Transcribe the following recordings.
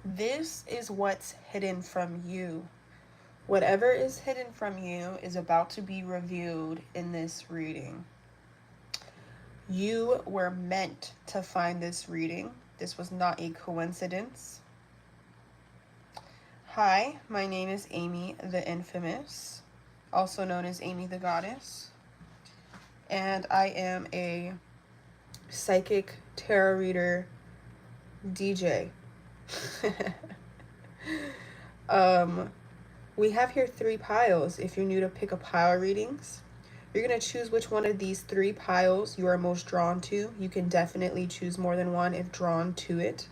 This is what's hidden from you. Whatever is hidden from you is about to be revealed in this reading. You were meant to find this reading. This was not a coincidence. Hi, my name is Aimee.The.Infamous, also known as Aimee the Goddess, and I am a psychic tarot reader DJ. We have here 3 piles. If you're new to pick a pile readings, you're going to choose which one of these 3 piles you are most drawn to. You can definitely choose more than one if drawn to it.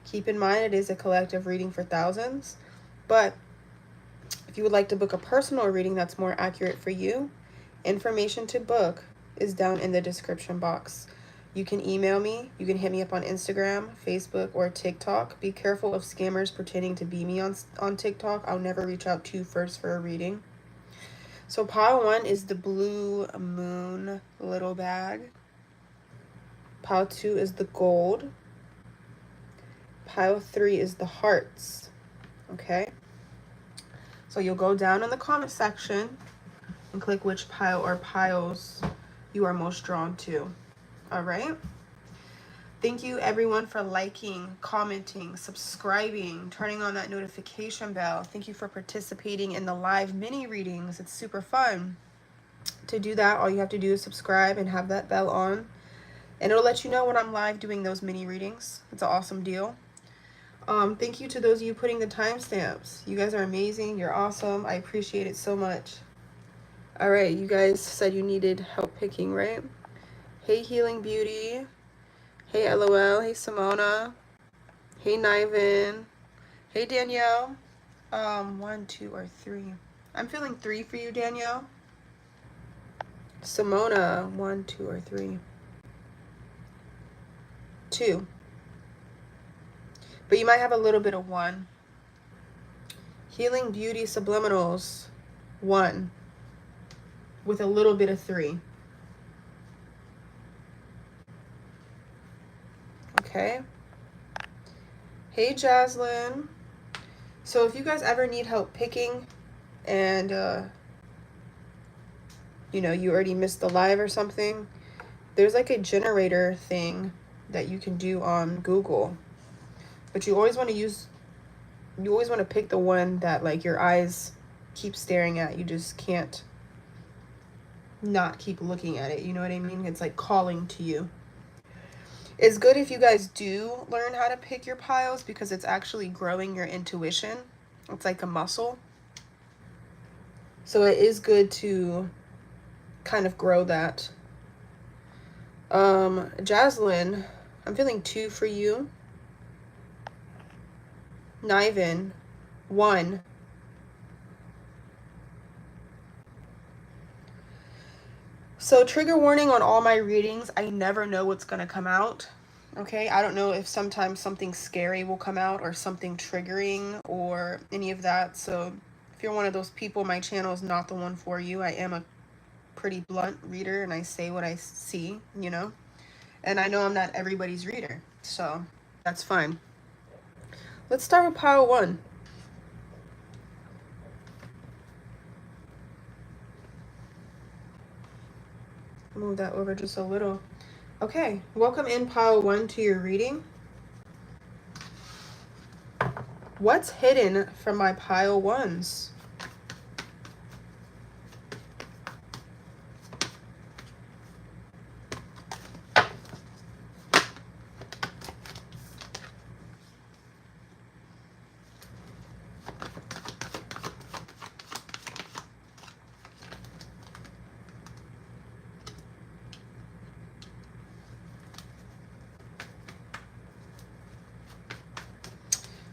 Keep in mind it is a collective reading for thousands, but if you would like to book a personal reading that's more accurate for you, information to book is down in the description box. You can email me, you can hit me up on Instagram, Facebook, or TikTok. Be careful of scammers pretending to be me on TikTok. I'll never reach out to you first for a reading. So pile 1 is the Blue Moon little bag. Pile 2 is the gold. Pile 3 is the hearts. Okay? So you'll go down in the comment section and click which pile or piles you are most drawn to. All right? Thank you everyone for liking, commenting, subscribing, turning on that notification bell. Thank you for participating in the live mini readings. It's super fun. To do that, all you have to do is subscribe and have that bell on, and it'll let you know when I'm live doing those mini readings. It's an awesome deal. Thank you to those of you putting the timestamps. You guys are amazing. You're awesome. I appreciate it so much. All right, you guys said you needed help picking, right? Hey, Healing Beauty. Hey, LOL. Hey, Simona. Hey, Niven. Hey, Danielle. 1, 2, or 3. I'm feeling 3 for you, Danielle. Simona, 1, 2, or 3. 2. But you might have a little bit of 1. Healing Beauty Subliminals, 1. With a little bit of 3. Okay. Hey, Jaslyn. So if you guys ever need help picking and, you know, you already missed the live or something, there's like a generator thing that you can do on Google. But you always want to pick the one that like your eyes keep staring at. You just can't not keep looking at it. You know what I mean? It's like calling to you. It's good if you guys do learn how to pick your piles because it's actually growing your intuition. It's like a muscle. So it is good to kind of grow that. Jaslyn, I'm feeling 2 for you. Niven, 1. So trigger warning on all my readings. I never know what's going to come out. Okay, I don't know if sometimes something scary will come out or something triggering or any of that. So if you're one of those people, my channel is not the one for you. I am a pretty blunt reader and I say what I see, you know. And I know I'm not everybody's reader, so that's fine. Let's start with pile 1. Move that over just a little. Okay, welcome in pile 1 to your reading. What's hidden from my pile 1s?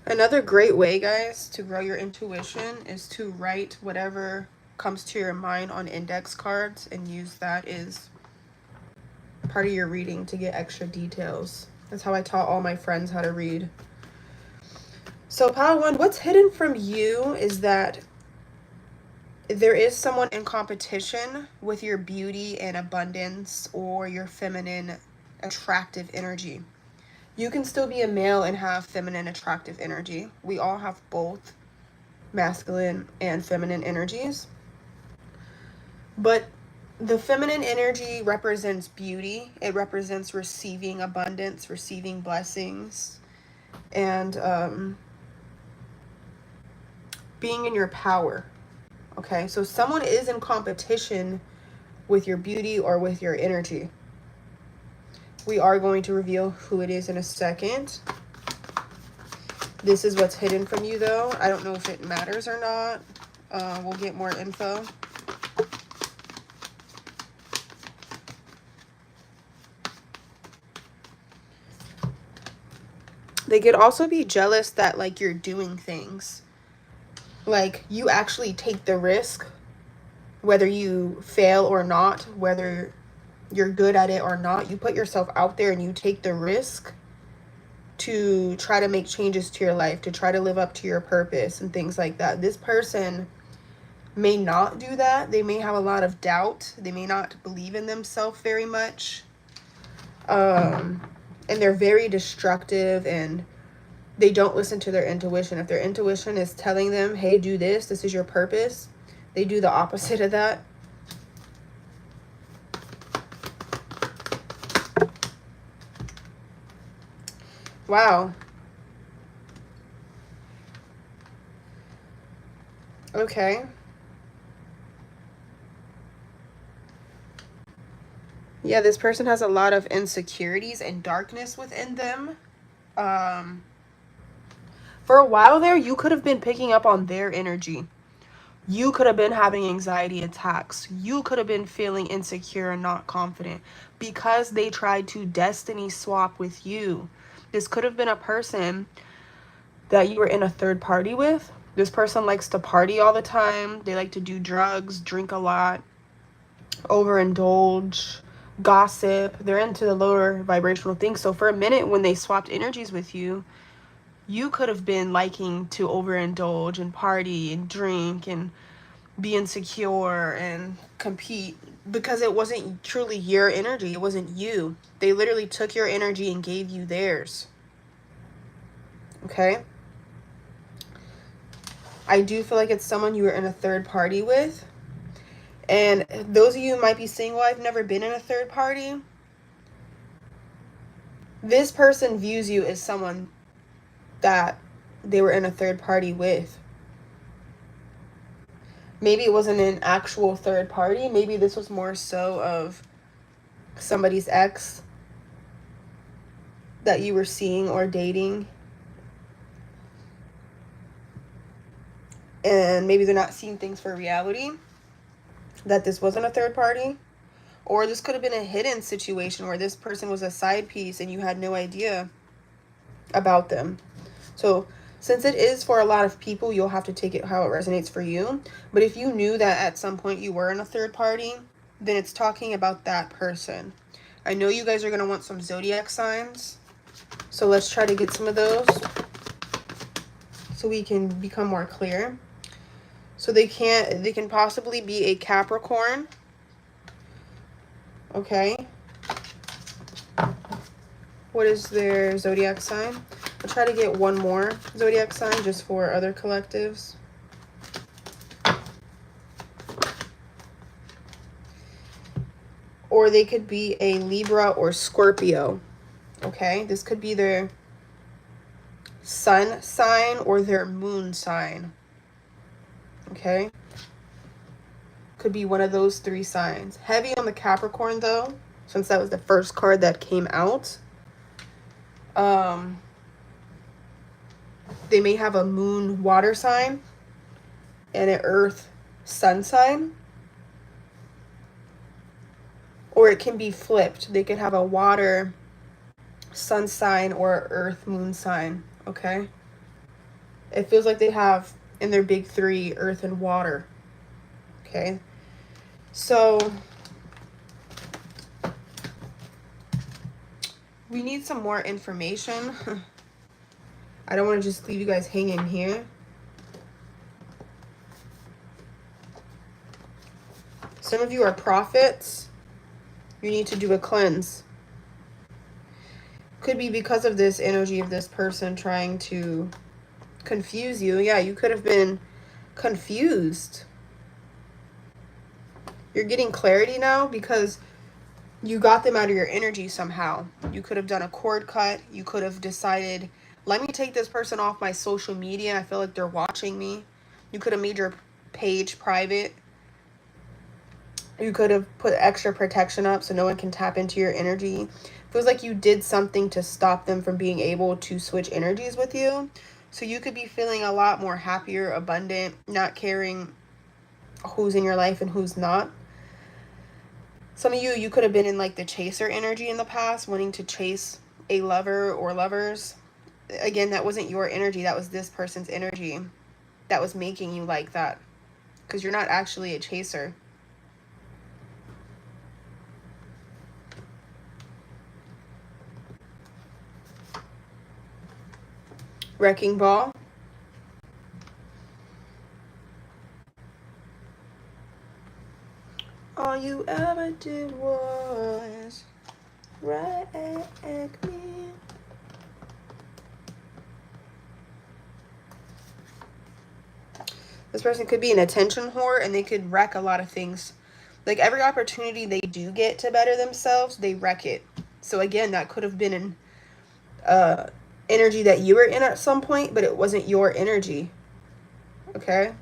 Another great way, guys, to grow your intuition is to write whatever comes to your mind on index cards and use that as part of your reading to get extra details. That's how I taught all my friends how to read. So pile 1, what's hidden from you is that there is someone in competition with your beauty and abundance or your feminine attractive energy. You can still be a male and have feminine attractive energy. We all have both masculine and feminine energies. But the feminine energy represents beauty. It represents receiving abundance, receiving blessings, and being in your power. Okay, so someone is in competition with your beauty or with your energy. We are going to reveal who it is in a second. This is what's hidden from you, though. I don't know if it matters or not. We'll get more info. They could also be jealous that, like, you're doing things. Like, you actually take the risk, whether you fail or not, whether you're good at it or not. You put yourself out there and you take the risk to try to make changes to your life, to try to live up to your purpose and things like that. This person may not do that. They may have a lot of doubt. They may not believe in themselves very much. And they're very destructive, and they don't listen to their intuition. If their intuition is telling them, hey, do this, this is your purpose, they do the opposite of that. Wow. Okay. Yeah, this person has a lot of insecurities and darkness within them. For a while there, you could have been picking up on their energy. You could have been having anxiety attacks. You could have been feeling insecure and not confident because they tried to destiny swap with you. This could have been a person that you were in a third party with. This person likes to party all the time. They like to do drugs, drink a lot, overindulge, gossip. They're into the lower vibrational things. So for a minute, when they swapped energies with you, you could have been liking to overindulge and party and drink and be insecure and compete because it wasn't truly your energy. It wasn't you. They literally took your energy and gave you theirs. Okay? I do feel like it's someone you were in a third party with. And those of you who might be single, I've never been in a third party. This person views you as someone that they were in a third party with. Maybe it wasn't an actual third party. Maybe this was more so of somebody's ex that you were seeing or dating. And maybe they're not seeing things for reality. That this wasn't a third party. Or this could have been a hidden situation where this person was a side piece and you had no idea about them. So since it is for a lot of people, you'll have to take it how it resonates for you. But if you knew that at some point you were in a third party, then it's talking about that person. I know you guys are going to want some zodiac signs. So let's try to get some of those so we can become more clear. So they can possibly be a Capricorn. Okay. What is their zodiac sign? I'll try to get one more zodiac sign just for other collectives. Or they could be a Libra or Scorpio. Okay, this could be their sun sign or their moon sign. Okay, could be one of those three signs. Heavy on the Capricorn though, since that was the first card that came out. They may have a moon water sign and an earth sun sign. Or it can be flipped. They could have a water sun sign or earth moon sign. Okay, it feels like they have in their big three earth and water. Okay, so we need some more information. I don't want to just leave you guys hanging here. Some of you are prophets. You need to do a cleanse. Could be because of this energy of this person trying to confuse you. Yeah, you could have been confused. You're getting clarity now because you got them out of your energy somehow. You could have done a cord cut. You could have decided, let me take this person off my social media. I feel like they're watching me. You could have made your page private. You could have put extra protection up so no one can tap into your energy. Feels like you did something to stop them from being able to switch energies with you. So you could be feeling a lot more happier, abundant, not caring who's in your life and who's not. Some of you could have been in like the chaser energy in the past, wanting to chase a lover or lovers. Again, that wasn't your energy. That was this person's energy that was making you like that. Because you're not actually a chaser. Wrecking ball. All you ever did was wreck me. This person could be an attention whore and they could wreck a lot of things. Like every opportunity they do get to better themselves, they wreck it. So again, that could have been an energy that you were in at some point, but it wasn't your energy. Okay?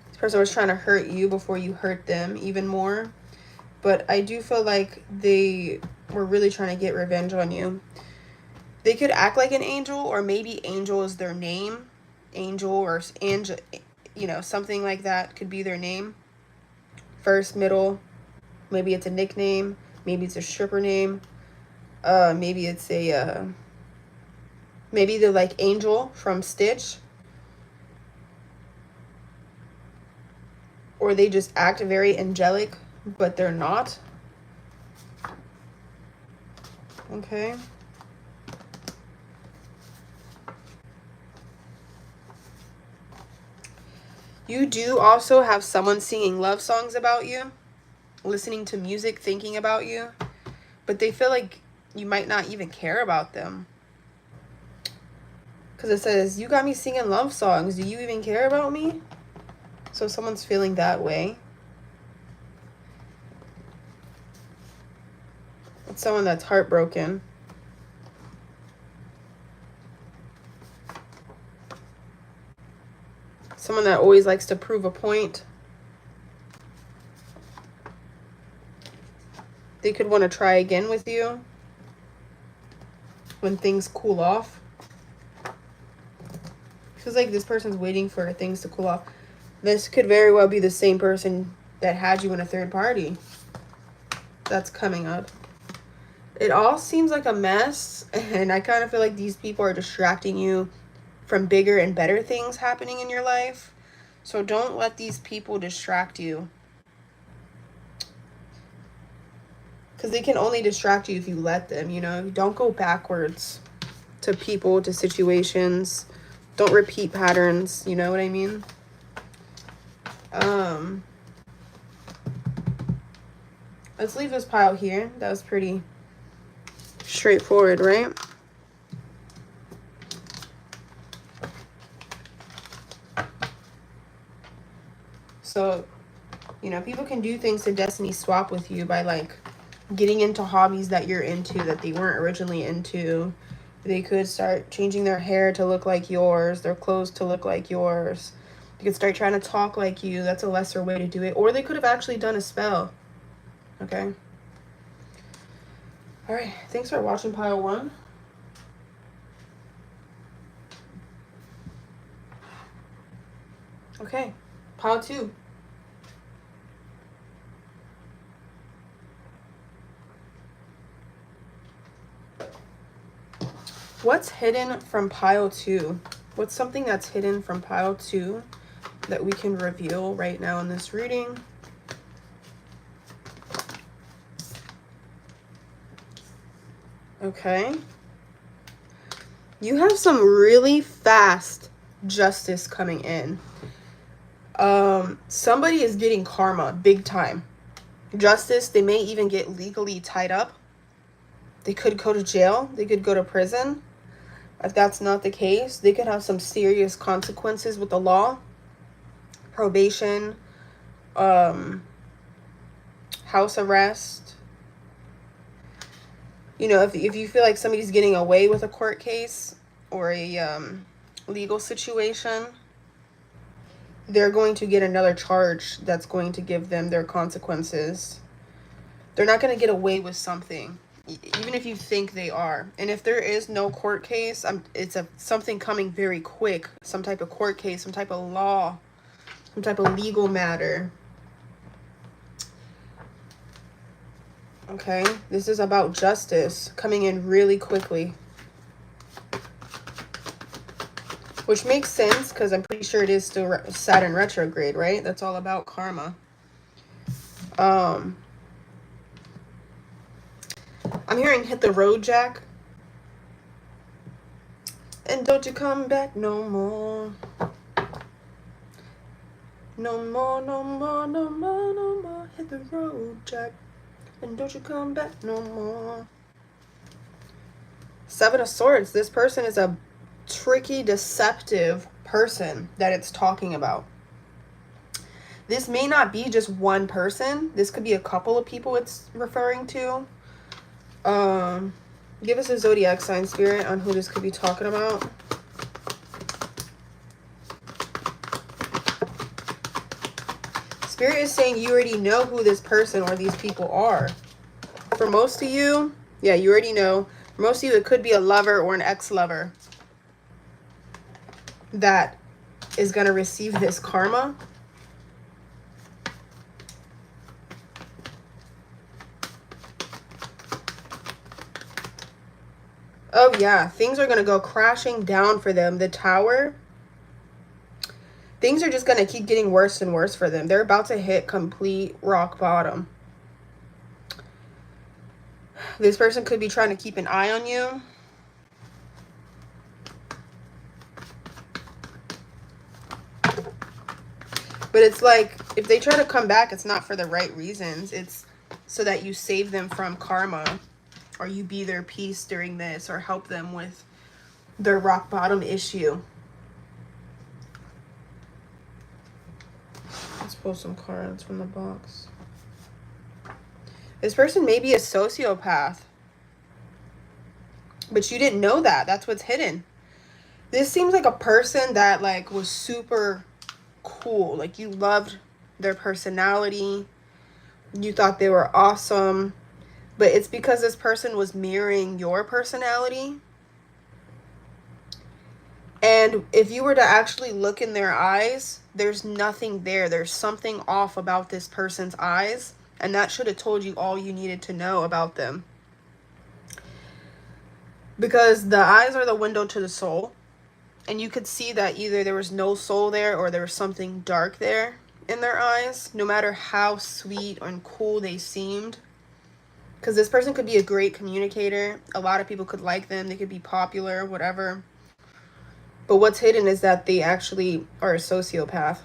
This person was trying to hurt you before you hurt them even more. But I do feel like they were really trying to get revenge on you. They could act like an angel, or maybe Angel is their name. Angel or Angel, you know, something like that could be their name. First, middle, maybe it's a nickname, maybe it's a stripper name, maybe it's a, maybe they're like Angel from Stitch. Or they just act very angelic, but they're not. Okay. You do also have someone singing love songs about you, listening to music, thinking about you, but they feel like you might not even care about them. Because it says, you got me singing love songs. Do you even care about me? So someone's feeling that way. It's someone that's heartbroken. Someone that always likes to prove a point. They could want to try again with you when things cool off. Feels like this person's waiting for things to cool off. This could very well be the same person that had you in a third party. That's coming up. It all seems like a mess, and I kind of feel like these people are distracting you from bigger and better things happening in your life. So don't let these people distract you. Because they can only distract you if you let them, you know. Don't go backwards to people, to situations. Don't repeat patterns, you know what I mean? Let's leave this pile here. That was pretty straightforward, right? So, you know, people can do things to destiny swap with you by like getting into hobbies that you're into that they weren't originally into. They could start changing their hair to look like yours, their clothes to look like yours. They could start trying to talk like you. That's a lesser way to do it. Or they could have actually done a spell. Okay. All right. Thanks for watching pile 1. Okay. Pile 2. What's hidden from pile 2? What's something that's hidden from pile 2 that we can reveal right now in this reading? Okay. You have some really fast justice coming in. Somebody is getting karma big time. Justice, they may even get legally tied up. They could go to jail. They could go to prison. If that's not the case, they could have some serious consequences with the law. Probation, house arrest. You know, if you feel like somebody's getting away with a court case or a legal situation, they're going to get another charge that's going to give them their consequences. They're not going to get away with something, even if you think they are. And if there is no court case, it's something coming very quick. Some type of court case, some type of law, some type of legal matter. Okay, this is about justice coming in really quickly. Which makes sense because I'm pretty sure it is still Saturn retrograde, right? That's all about karma. I'm hearing hit the road, Jack. And don't you come back no more. No more, no more, no more, no more. Hit the road, Jack. And don't you come back no more. Seven of Swords. This person is a tricky, deceptive person that it's talking about. This may not be just one person. This could be a couple of people it's referring to. Give us a zodiac sign, Spirit, on who this could be talking about. Spirit is saying you already know who this person or these people are. For most of you, yeah, you already know. For most of you, it could be a lover or an ex-lover that is going to receive this karma. Oh, yeah. Things are going to go crashing down for them. The Tower. Things are just going to keep getting worse and worse for them. They're about to hit complete rock bottom. This person could be trying to keep an eye on you. But it's like, if they try to come back, it's not for the right reasons. It's so that you save them from karma. Or you be their peace during this. Or help them with their rock bottom issue. Let's pull some cards from the box. This person may be a sociopath. But you didn't know that. That's what's hidden. This seems like a person that like was super cool. Like you loved their personality. You thought they were awesome. But it's because this person was mirroring your personality. And if you were to actually look in their eyes, there's nothing there. There's something off about this person's eyes. And that should have told you all you needed to know about them. Because the eyes are the window to the soul. And you could see that either there was no soul there or there was something dark there in their eyes. No matter how sweet and cool they seemed. Because this person could be a great communicator. A lot of people could like them. They could be popular, whatever. But what's hidden is that they actually are a sociopath.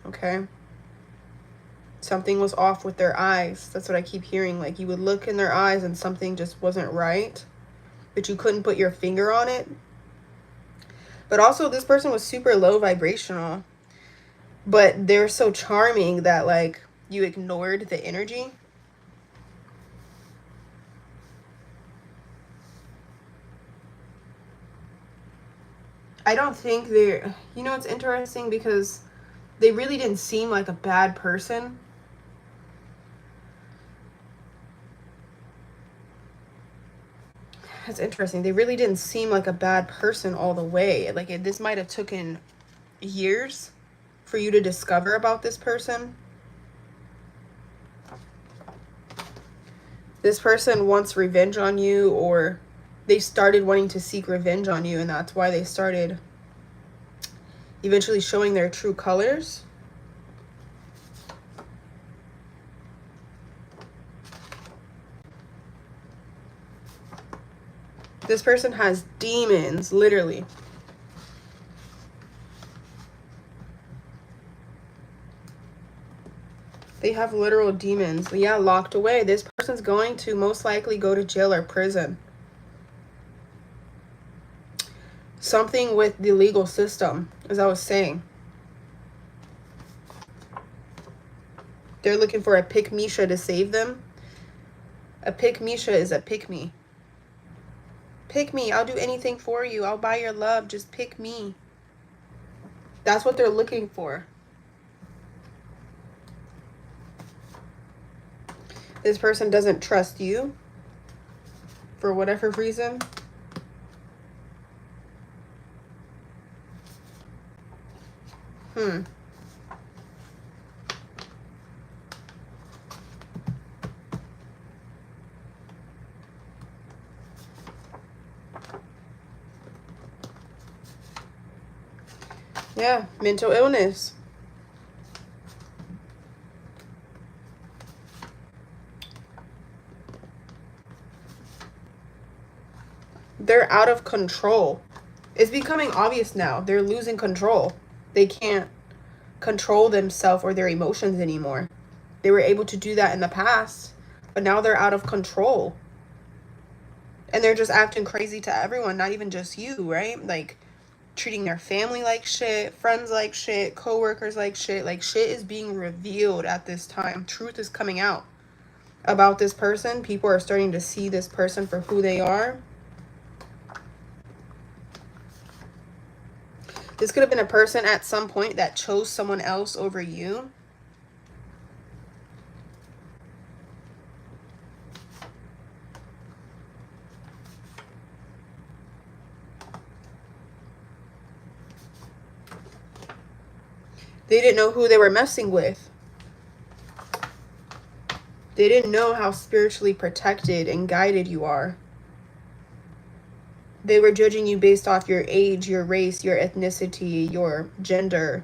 Okay? Something was off with their eyes. That's what I keep hearing. Like you would look in their eyes and something just wasn't right. But you couldn't put your finger on it. But also this person was super low vibrational. But they're so charming that like you ignored the energy. I don't think they're... You know, it's interesting because they really didn't seem like a bad person. It's interesting. They really didn't seem like a bad person all the way. Like this might have taken years for you to discover about this person. This person wants revenge on you, or they started wanting to seek revenge on you, and that's why they started eventually showing their true colors. This person has demons, literally. They have literal demons. Yeah, locked away. This person's going to most likely go to jail or prison. Something with the legal system, as I was saying. They're looking for a pick-me-sha to save them. A pick-me-sha is a pick-me. Pick me. I'll do anything for you. I'll buy your love. Just pick me. That's what they're looking for. This person doesn't trust you for whatever reason. Yeah, mental illness. They're out of control. It's becoming obvious now. They're losing control. They can't control themselves or their emotions anymore. They were able to do that in the past, but now they're out of control. And they're just acting crazy to everyone, not even just you, right? Like, treating their family like shit, friends like shit, coworkers like shit. Like, shit is being revealed at this time. Truth is coming out about this person. People are starting to see this person for who they are. This could have been a person at some point that chose someone else over you. They didn't know who they were messing with. They didn't know how spiritually protected and guided you are. They were judging you based off your age, your race, your ethnicity, your gender,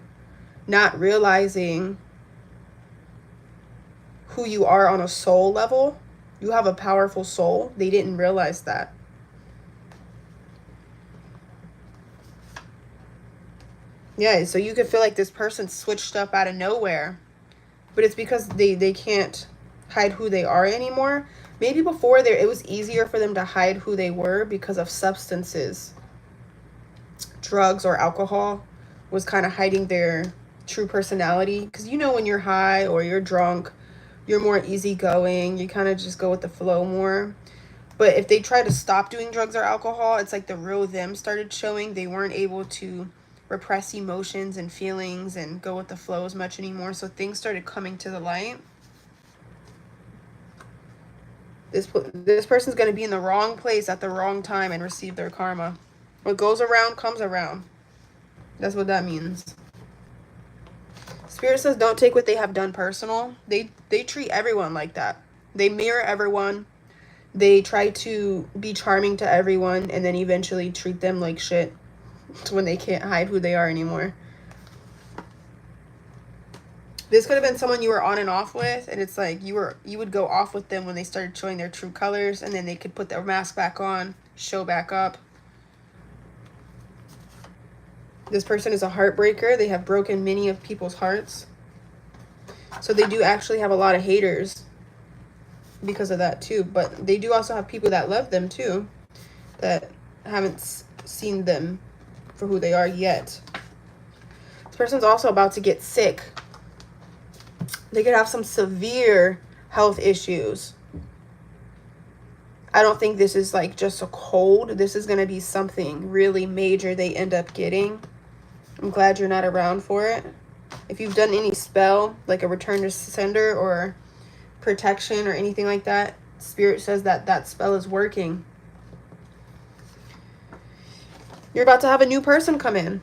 not realizing who you are on a soul level. You have a powerful soul. They didn't realize that. Yeah, so you could feel like this person switched up out of nowhere, but it's because they can't hide who they are anymore. Maybe before there, it was easier for them to hide who they were because of substances. Drugs or alcohol was kind of hiding their true personality. Because you know when you're high or you're drunk, you're more easygoing. You kind of just go with the flow more. But if they try to stop doing drugs or alcohol, it's like the real them started showing. They weren't able to repress emotions and feelings and go with the flow as much anymore. So things started coming to the light. This person's going to be in the wrong place at the wrong time and receive their karma. What goes around comes around. That's what that means. Spirit says don't take what they have done personal. They treat everyone like that. They mirror everyone. They try to be charming to everyone and then eventually treat them like shit when they can't hide who they are anymore. This could have been someone you were on and off with, and it's like you would go off with them when they started showing their true colors, and then they could put their mask back on, show back up. This person is a heartbreaker. They have broken many of people's hearts. So they do actually have a lot of haters because of that too. But they do also have people that love them too, that haven't seen them for who they are yet. This person's also about to get sick. They could have some severe health issues. I don't think this is like just a cold. This is going to be something really major they end up getting. I'm glad you're not around for it. If you've done any spell, like a return to sender or protection or anything like that, Spirit says that that spell is working. You're about to have a new person come in.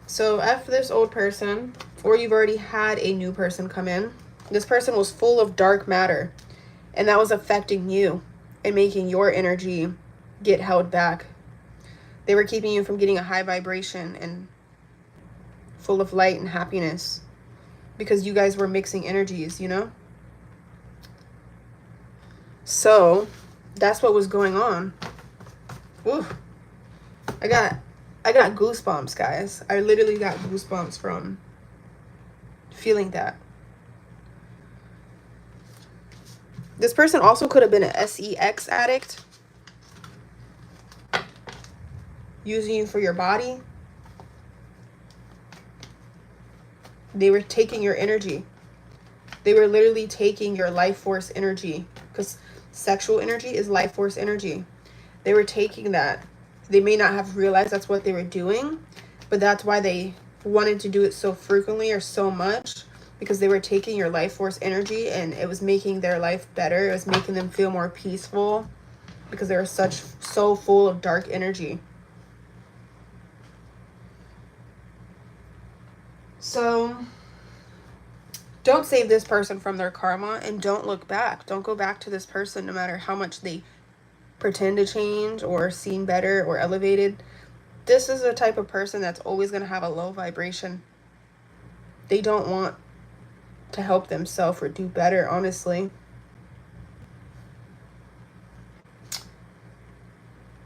So F this old person, or you've already had a new person come in. This person was full of dark matter, and that was affecting you and making your energy get held back. They were keeping you from getting a high vibration and full of light and happiness because you guys were mixing energies, you know? So that's what was going on. Ooh, I got goosebumps, guys. I literally got goosebumps from feeling that. This person also could have been an sex addict, using you for your body. They were taking your energy. They were literally taking your life force energy, because sexual energy is life force energy. They were taking that. They may not have realized that's what they were doing, but that's why they wanted to do it so frequently or so much, because they were taking your life force energy and it was making their life better. It was making them feel more peaceful, because they were so full of dark energy. So don't save this person from their karma, and don't look back. Don't go back to this person no matter how much they pretend to change or seem better or elevated. This is the type of person that's always going to have a low vibration. They don't want to help themselves or do better, honestly.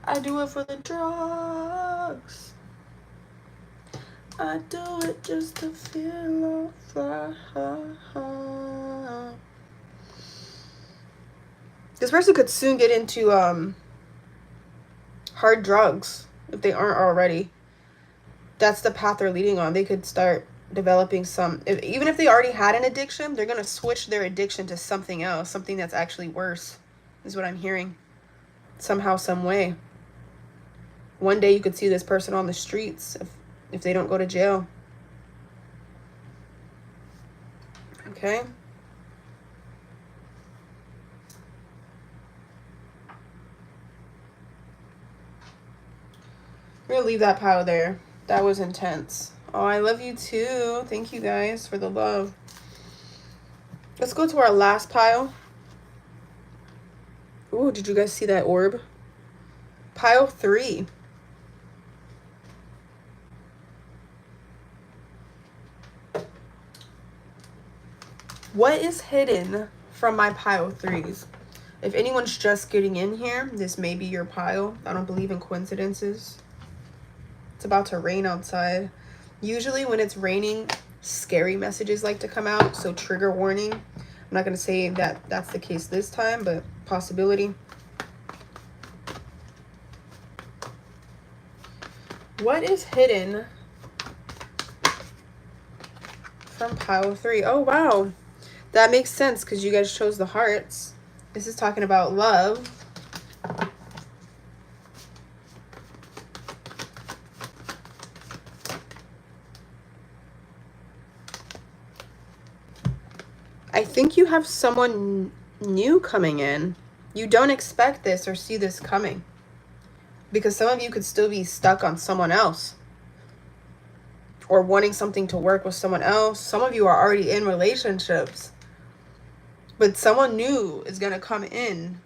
I do it for the drugs. I do it just to feel alright. This person could soon get into hard drugs if they aren't already. That's the path they're leading on. They could start developing some, even if they already had an addiction, they're going to switch their addiction to something else, something that's actually worse, is what I'm hearing. Somehow, some way. One day you could see this person on the streets if they don't go to jail. Okay? We're going to leave that pile there. That was intense. Oh, I love you too. Thank you guys for the love. Let's go to our last pile. Ooh, did you guys see that orb? Pile 3. What is hidden from my pile 3s? If anyone's just getting in here, this may be your pile. I don't believe in coincidences. It's about to rain outside. Usually when it's raining, scary messages like to come out, so trigger warning. I'm not going to say that that's the case this time, but possibility. What is hidden from pile 3? Oh, wow. That makes sense because you guys chose the hearts. This is talking about love. I think you have someone new coming in. You don't expect this or see this coming, because some of you could still be stuck on someone else or wanting something to work with someone else. Some of you are already in relationships, but someone new is going to come in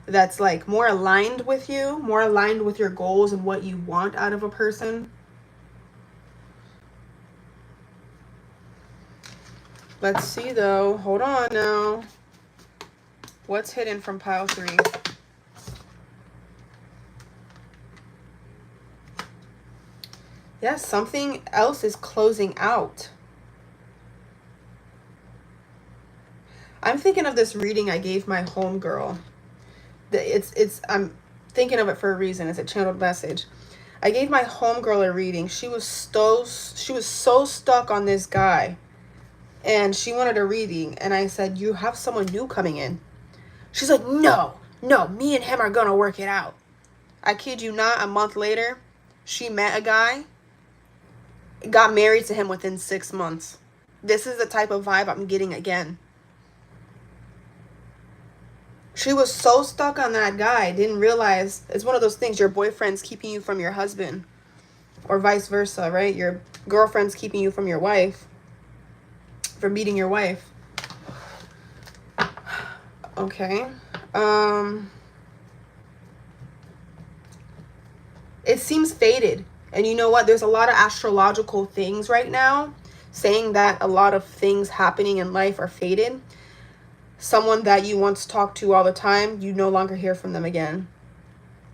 that's like more aligned with you, more aligned with your goals and what you want out of a person. Let's see though. Hold on now. What's hidden from pile 3? Yeah, something else is closing out. I'm thinking of this reading I gave my homegirl. I'm thinking of it for a reason. It's a channeled message. I gave my homegirl a reading. She was so stuck on this guy, and she wanted a reading. And I said, "You have someone new coming in." She's like, "No, me and him are gonna work it out." I kid you not. A month later, she met a guy, got married to him within 6 months. This is the type of vibe I'm getting again. She was so stuck on that guy, didn't realize it's one of those things. Your boyfriend's keeping you from your husband, or vice versa, right? Your girlfriend's keeping you from your wife, from meeting your wife. Okay. It seems fated. And you know what? There's a lot of astrological things right now saying that a lot of things happening in life are fated. Someone that you once talked to all the time, you no longer hear from them again.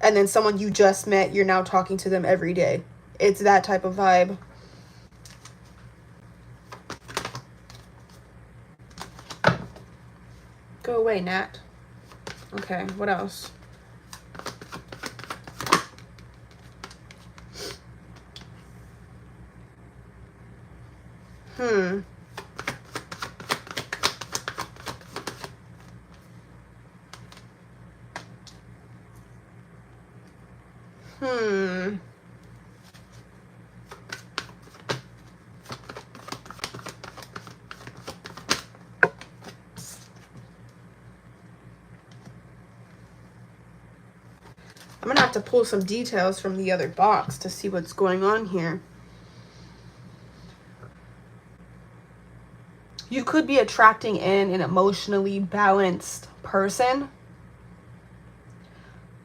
And then someone you just met, you're now talking to them every day. It's that type of vibe. Go away, Nat. Okay, what else? Hmm. I'm gonna have to pull some details from the other box to see what's going on here. You could be attracting in an emotionally balanced person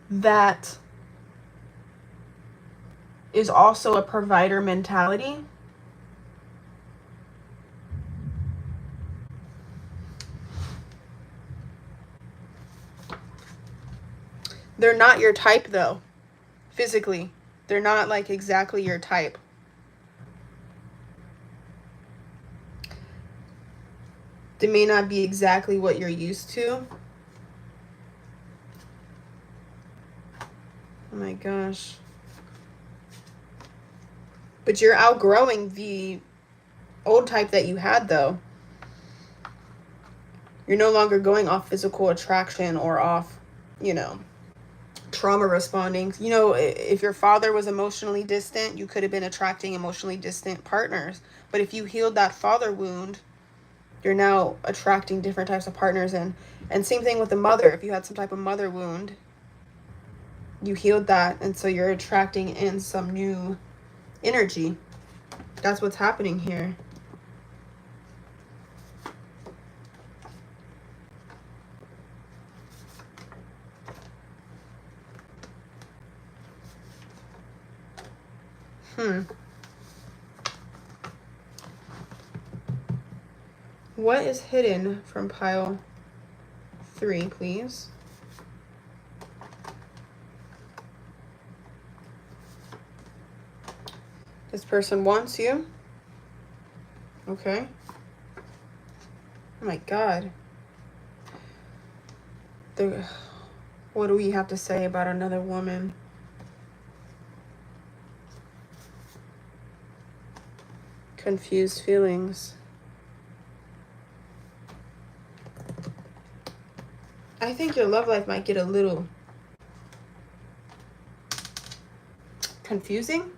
that is also a provider mentality. They're not your type though, physically. They're not like exactly your type. They may not be exactly what you're used to. Oh my gosh. But you're outgrowing the old type that you had though. You're no longer going off physical attraction or off, you know, trauma responding. You know, if your father was emotionally distant, you could have been attracting emotionally distant partners. But if you healed that father wound, you're now attracting different types of partners. And same thing with the mother. If you had some type of mother wound, you healed that. And so you're attracting in some new energy. That's what's happening here. What is hidden from pile 3, please? This person wants you. Okay. Oh my God. What do we have to say about another woman? Confused feelings. I think your love life might get a little confusing.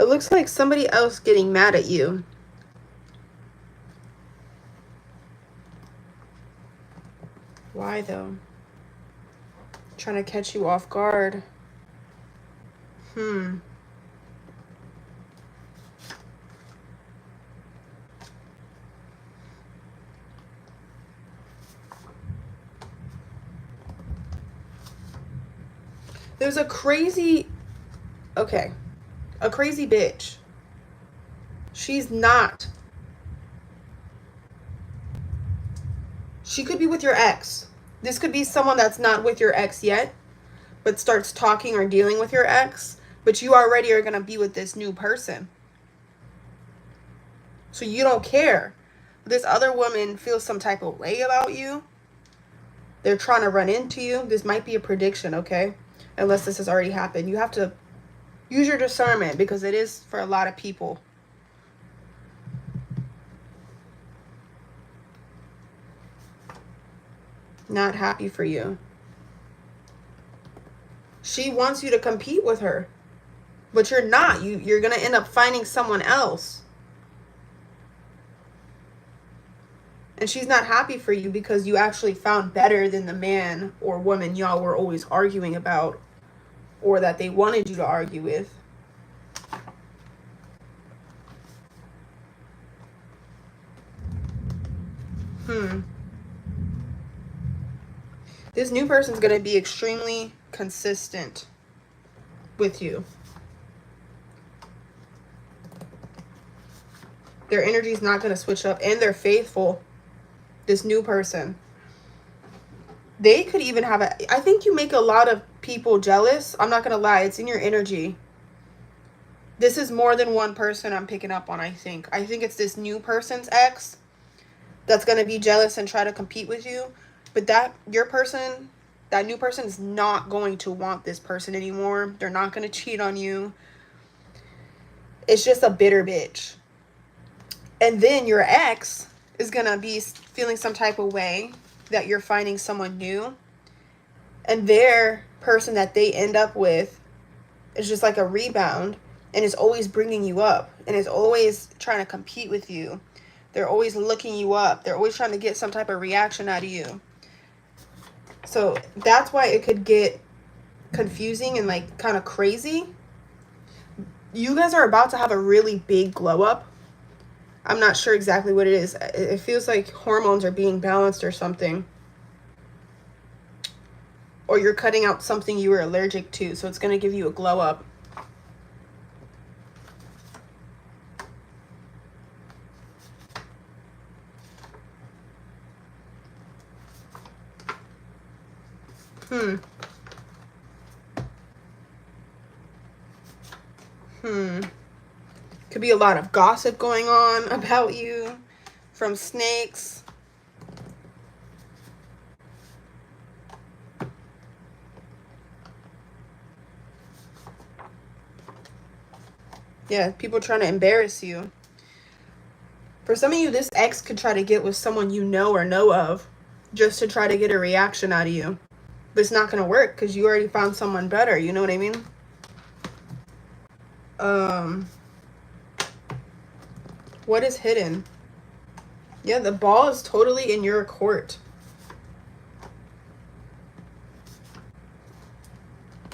It looks like somebody else getting mad at you. Why though? Trying to catch you off guard. There's a crazy, a crazy bitch. She's not. She could be with your ex. This could be someone that's not with your ex yet, but starts talking or dealing with your ex, but you already are going to be with this new person. So you don't care. This other woman feels some type of way about you. They're trying to run into you. This might be a prediction, okay? Unless this has already happened. You have to use your discernment because it is for a lot of people. Not happy for you. She wants you to compete with her, but you're not. You're going to end up finding someone else. And she's not happy for you because you actually found better than the man or woman y'all were always arguing about or that they wanted you to argue with. This new person's going to be extremely consistent with you. Their energy is not going to switch up, and they're faithful. This new person. They could even have I think you make a lot of people jealous. I'm not going to lie. It's in your energy. This is more than one person I'm picking up on, I think. I think it's this new person's ex that's going to be jealous and try to compete with you. But that new person is not going to want this person anymore. They're not going to cheat on you. It's just a bitter bitch. And then your ex is going to be feeling some type of way that you're finding someone new. And their person that they end up with is just like a rebound and is always bringing you up and is always trying to compete with you. They're always looking you up. They're always trying to get some type of reaction out of you. So that's why it could get confusing and like kind of crazy. You guys are about to have a really big glow up. I'm not sure exactly what it is. It feels like hormones are being balanced or something. Or you're cutting out something you were allergic to, so it's going to give you a glow up. Could be a lot of gossip going on about you from snakes. Yeah, people trying to embarrass you. For some of you, this ex could try to get with someone you know or know of just to try to get a reaction out of you. But it's not going to work because you already found someone better. You know what I mean? What is hidden? Yeah, the ball is totally in your court.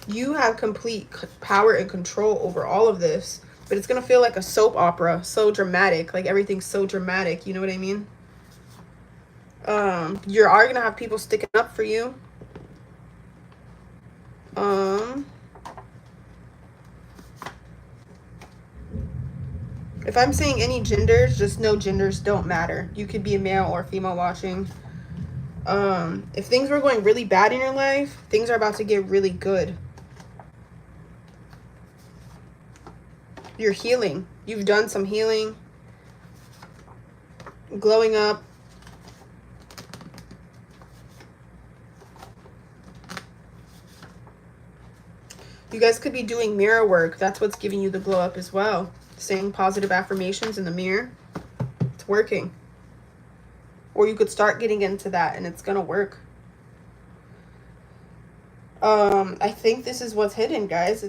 You have complete power and control over all of this. But it's going to feel like a soap opera. So dramatic. Like everything's so dramatic. You know what I mean? You are going to have people sticking up for you. If I'm saying any genders, just know genders don't matter. You could be a male or female watching. If things were going really bad in your life, things are about to get really good. You're healing. You've done some healing. Glowing up. You guys could be doing mirror work. That's what's giving you the glow up as well. Saying positive affirmations in the mirror. It's working. Or you could start getting into that and it's going to work. I think this is what's hidden, guys.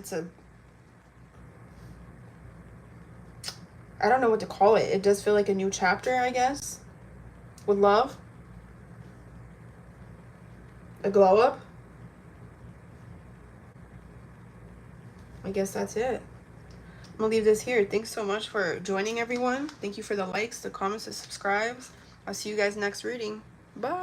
I don't know what to call it. It does feel like a new chapter, I guess. With love. A glow up. I guess that's it. I'm going to leave this here. Thanks so much for joining, everyone. Thank you for the likes, the comments, the subscribes. I'll see you guys next reading. Bye.